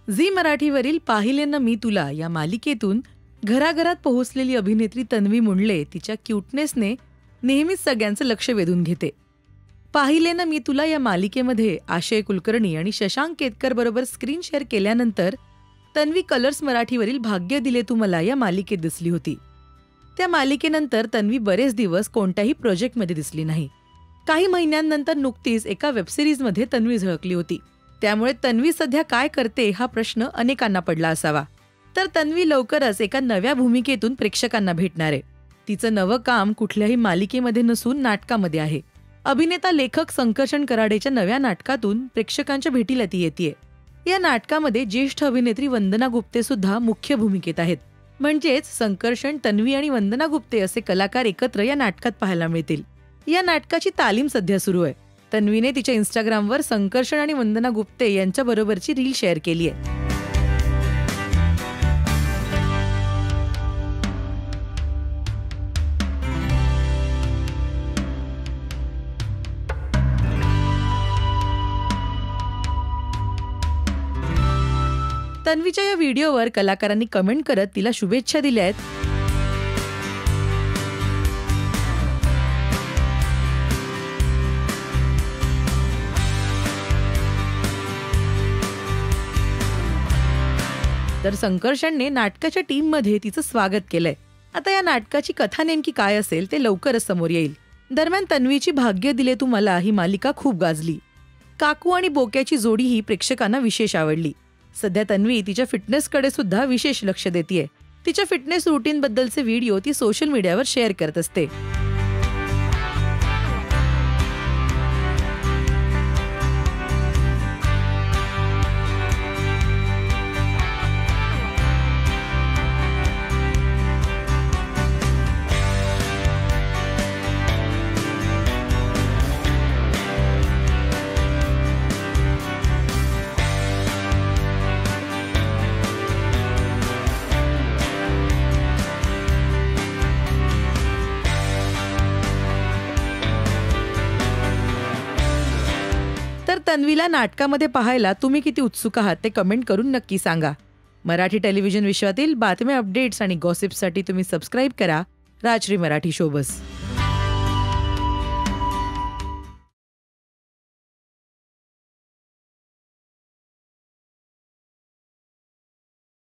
Zee मराठीवरील पाहिले ना मी तुला या मालिकेतून घराघरात पोहोचलेली अभिनेत्री तन्वी मुंडले तिच्या क्यूटनेसने नेहमीच सगळ्यांचं लक्ष वेधून घेते. पाहिले ना मी तुला या मालिकेमध्ये आशय कुलकर्णी आणि शशांक केतकर बरोबर स्क्रीन शेअर केल्यानंतर तन्वी कलर्स मराठीवरील भाग्य दिले तू मला या मालिकेत दिसली होती. त्या मालिकेनंतर तन्वी बरेच दिवस कोणत्याही प्रोजेक्टमध्ये दिसली नाही. काही महिन्यांनंतर नुकतीच एका वेबसिरीजमध्ये तन्वी झळकली होती. त्यामुळे तन्वी सध्या काय करते हा प्रश्न अनेकांना पडला असावा. तर तन्वी लवकरच एका नव्या भूमिकेतून प्रेक्षकांना भेटणार आहे. तिचं नवं काम कुठल्याही मालिकेमध्ये नसून नाटकामध्ये आहे. अभिनेता लेखक संकर्षण कराडेच्या नव्या नाटकातून प्रेक्षकांच्या भेटीला ती येतेय. या नाटकामध्ये ज्येष्ठ अभिनेत्री वंदना गुप्ते सुद्धा मुख्य भूमिकेत आहेत. म्हणजेच संकर्षण, तन्वी आणि वंदना गुप्ते असे कलाकार एकत्र या नाटकात पाहायला मिळतील. या नाटकाची तालीम सध्या सुरू आहे. तन्वीने तिच्या इंस्टाग्रामवर संकर्षण आणि वंदना गुप्ते यांच्या बरोबरची रील शेअर केली आहे. तन्वीच्या या व्हिडिओवर कलाकारांनी कमेंट करत तिला शुभेच्छा दिल्या आहेत. तर संकर्षणने नाटकाच्या टीममध्ये तिचं स्वागत केलंय. आता या नाटकाची कथा नेमकी काय असेल ते लवकरच समोर येईल. दरम्यान तन्वीची भाग्य दिले तू मला ही मालिका खूप गाजली. काकू आणि बोक्याची जोडी ही प्रेक्षकांना विशेष आवडली. सध्या तन्वी तिच्या फिटनेसकडे सुद्धा विशेष लक्ष देतेय. तिच्या फिटनेस रुटीन बद्दलचे व्हिडिओ ती सोशल मीडियावर शेअर करत असते. तर तन्वीला नाटकामध्ये पाहायला तुम्ही किती उत्सुक आहात ते कमेंट करून नक्की सांगा. मराठी टेलिव्हिजन विश्वातील बातम्या, अपडेट्स आणि गॉसिप्ससाठी तुम्ही सबस्क्राईब करा राजश्री मराठी शोबस.